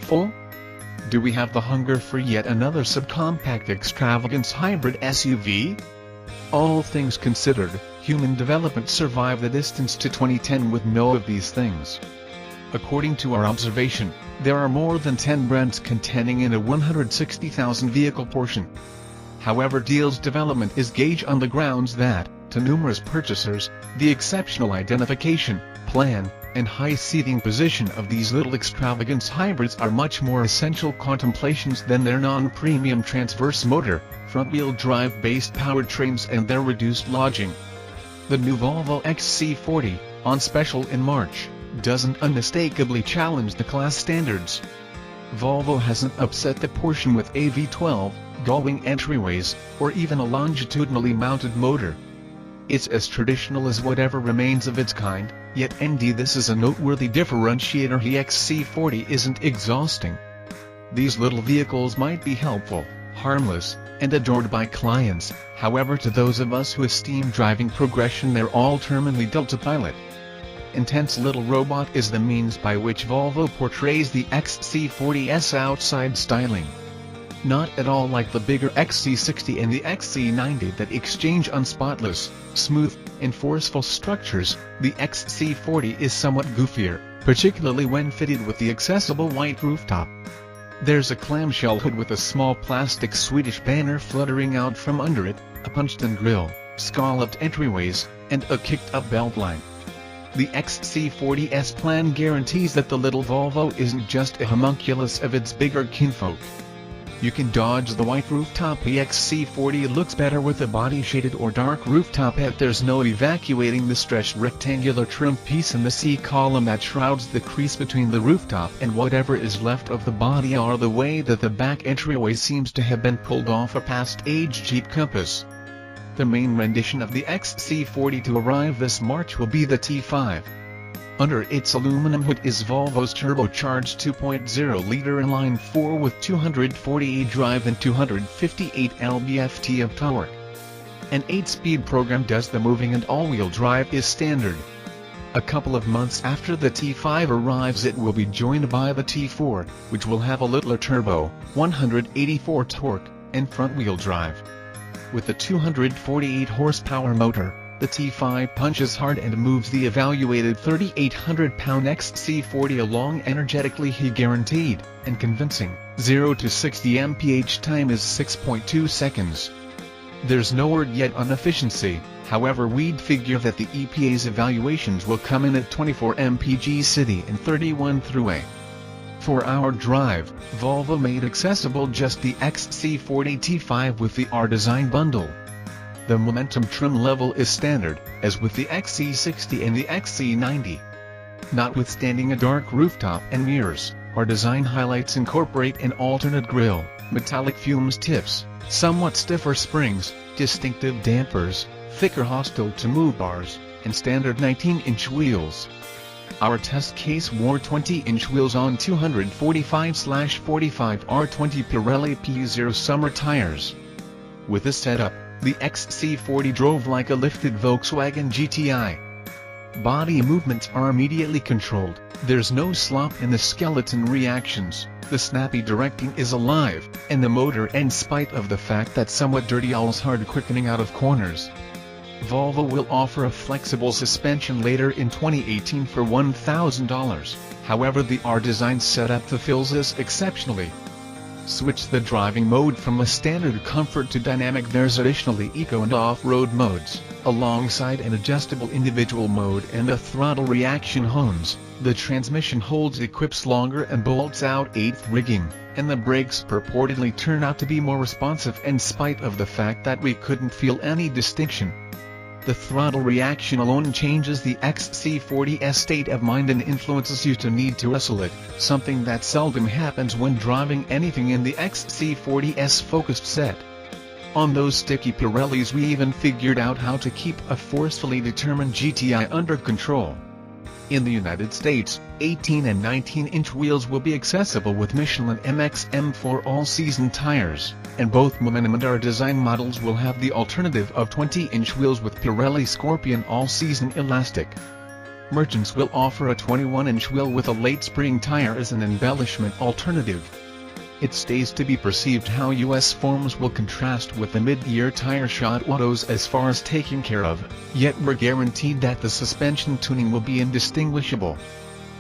full? Do we have the hunger for yet another subcompact extravagance hybrid SUV? All things considered, human development survived the distance to 2010 with no of these things. According to our observation, there are more than 10 brands contending in a 160,000 vehicle portion. However, deal's development is gauged on the grounds that, to numerous purchasers, the exceptional identification, plan, and high seating position of these little extravagance hybrids are much more essential contemplations than their non-premium transverse motor, front-wheel drive-based powertrains and their reduced lodging. The new Volvo XC40, on special in March, doesn't unmistakably challenge the class standards. Volvo hasn't upset the portion with a V12, gullwing entryways, or even a longitudinally mounted motor. It's as traditional as whatever remains of its kind, yet indeed this is a noteworthy differentiator. The XC40 isn't exhausting. These little vehicles might be helpful, harmless, and adored by clients, however to those of us who esteem driving progression they're all terminally dull to pilot. Intense little robot is the means by which Volvo portrays the XC40's outside styling. Not at all like the bigger XC60 and the XC90 that exchange unspotless, smooth, and forceful structures, the XC40 is somewhat goofier, particularly when fitted with the accessible white rooftop. There's a clamshell hood with a small plastic Swedish banner fluttering out from under it, a punched-in grille, scalloped entryways, and a kicked-up beltline. The XC40's plan guarantees that the little Volvo isn't just a homunculus of its bigger kinfolk. You can dodge the white rooftop. The XC40 looks better with a body-shaded or dark rooftop, yet there's no evacuating the stretched rectangular trim piece in the C-column that shrouds the crease between the rooftop and whatever is left of the body, or the way that the back entryway seems to have been pulled off a past-age Jeep Compass. The main rendition of the XC40 to arrive this March will be the T5. Under its aluminum hood is Volvo's turbocharged 2.0-liter inline-4 with 248 drive and 258 lb-ft of torque. An 8-speed program does the moving, and all-wheel drive is standard. A couple of months after the T5 arrives, it will be joined by the T4, which will have a littler turbo, 184 torque, and front-wheel drive. With the 248 horsepower motor, the T5 punches hard and moves the evaluated 3,800-pound XC40 along energetically. He guaranteed, and convincing, 0 to 60 mph time is 6.2 seconds. There's no word yet on efficiency, however we'd figure that the EPA's evaluations will come in at 24 mpg city and 31 thruway. For our drive, Volvo made accessible just the XC40 T5 with the R-Design bundle. The Momentum trim level is standard, as with the XC60 and the XC90. Notwithstanding a dark rooftop and mirrors, R-Design highlights incorporate an alternate grille, metallic fumes tips, somewhat stiffer springs, distinctive dampers, thicker hostile-to-move bars, and standard 19-inch wheels. Our test case wore 20-inch wheels on 245/45 R20 Pirelli P0 summer tires. With this setup, the XC40 drove like a lifted Volkswagen GTI. Body movements are immediately controlled, there's no slop in the skeleton reactions, the snappy directing is alive, and the motor, in spite of the fact that somewhat dirty, alls hard quickening out of corners. Volvo will offer a flexible suspension later in 2018 for $1,000, however the R-Design setup fulfills this exceptionally. Switch the driving mode from a standard comfort to dynamic. There's additionally eco and off-road modes, alongside an adjustable individual mode and a throttle reaction hones. The transmission holds equips longer and bolts out 8th rigging, and the brakes purportedly turn out to be more responsive in spite of the fact that we couldn't feel any distinction. The throttle reaction alone changes the XC40's state of mind and influences you to need to wrestle it, something that seldom happens when driving anything in the XC40's focused set. On those sticky Pirellis we even figured out how to keep a forcefully determined GTI under control. In the United States, 18 and 19-inch wheels will be accessible with Michelin MX M4 all-season tires, and both Momentum and R-Design models will have the alternative of 20-inch wheels with Pirelli Scorpion all-season elastic. Merchants will offer a 21-inch wheel with a late spring tire as an embellishment alternative. It stays to be perceived how US forms will contrast with the mid-year tire shot autos as far as taking care of, yet we're guaranteed that the suspension tuning will be indistinguishable.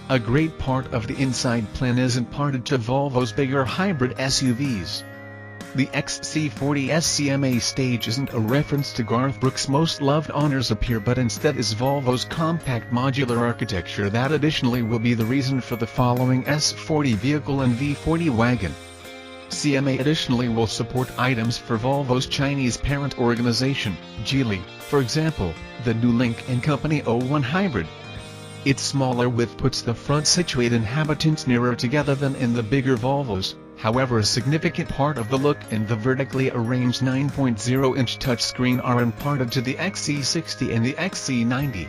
A great part of the inside plan is imparted to Volvo's bigger hybrid SUVs. The XC40 SCMA stage isn't a reference to Garth Brooks' most loved honors up here, but instead is Volvo's compact modular architecture that additionally will be the reason for the following S40 vehicle and V40 wagon. CMA additionally will support items for Volvo's Chinese parent organization, Geely, for example, the new Lynk & Company 01 hybrid. Its smaller width puts the front-situate inhabitants nearer together than in the bigger Volvos. However, a significant part of the look and the vertically arranged 9.0-inch touchscreen are imparted to the XC60 and the XC90.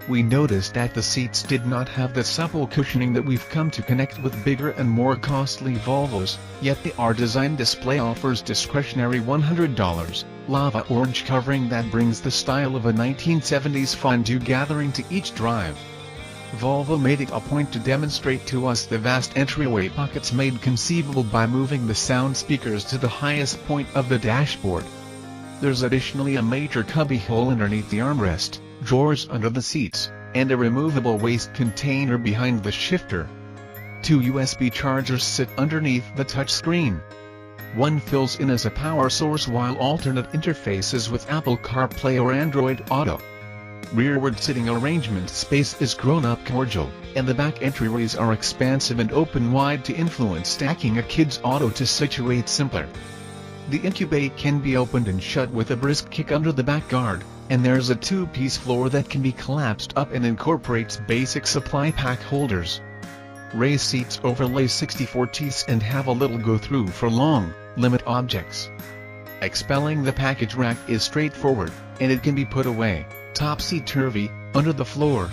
We noticed that the seats did not have the supple cushioning that we've come to connect with bigger and more costly Volvos, yet the R-Design display offers discretionary $100, lava orange covering that brings the style of a 1970s fondue gathering to each drive. Volvo made it a point to demonstrate to us the vast entryway pockets made conceivable by moving the sound speakers to the highest point of the dashboard. There's additionally a major cubbyhole underneath the armrest, drawers under the seats, and a removable waste container behind the shifter. 2 USB chargers sit underneath the touchscreen. One fills in as a power source while alternate interfaces with Apple CarPlay or Android Auto. Rearward sitting arrangement space is grown-up cordial, and the back entryways are expansive and open wide to influence stacking a kid's auto to situate simpler. The incubate can be opened and shut with a brisk kick under the back guard, and there's a 2-piece floor that can be collapsed up and incorporates basic supply pack holders. Raised seats overlay 64 teeth and have a little go-through for long, limit objects. Expelling the package rack is straightforward, and it can be put away, topsy-turvy, under the floor.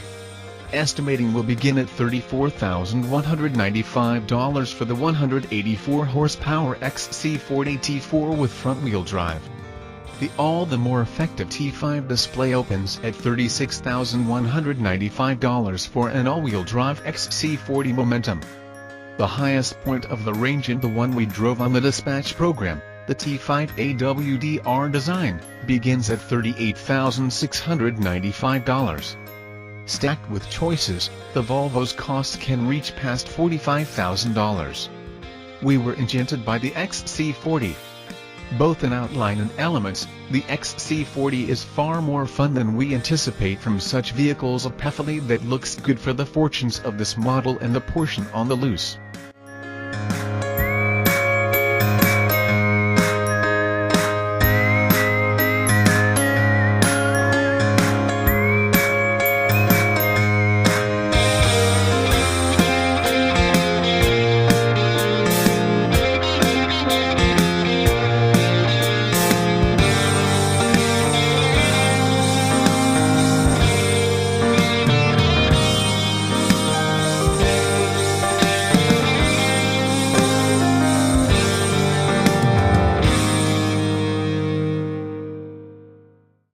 Estimating will begin at $34,195 for the 184 horsepower XC40 T4 with front-wheel drive. The all-the-more effective T5 display opens at $36,195 for an all-wheel drive XC40 Momentum. The highest point of the range and the one we drove on the dispatch program, the T5 AWD R-Design, begins at $38,695. Stacked with choices, the Volvo's costs can reach past $45,000. We were enchanted by the XC40. Both in outline and elements, the XC40 is far more fun than we anticipate from such vehicles. A Pefali that looks good for the fortunes of this model and the portion on the loose.